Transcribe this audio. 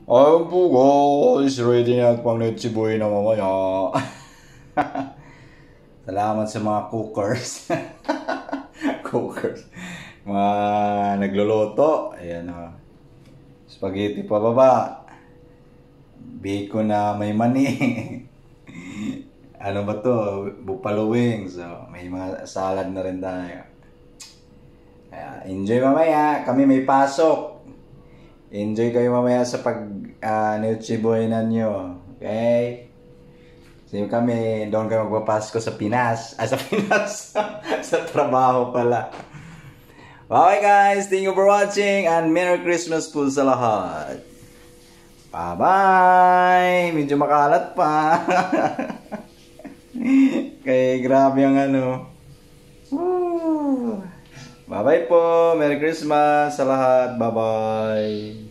Ayun po guys, ready na at pang netsibuhin na mamaya. Salamat sa mga cookers. Cookers. Mga nagluluto. Ayan o. Spaghetti pababa. Bacon na may mani. Ano ba to? Buffalo wings. So, may mga salad na rin tayo. Enjoy mamaya. Kami may pasok. Enjoy kayo mamaya sa pag-netsibuhinan nyo. Okay? Kasi kami, doon kami magpapasko sa Pinas. Sa Pinas. Sa trabaho pala. Okay guys, thank you for watching and Merry Christmas po sa lahat. Bye-bye! Medyo makalat pa. Kaya grabe ang ano. Woo! Bye-bye po! Merry Christmas sa lahat! Bye-bye!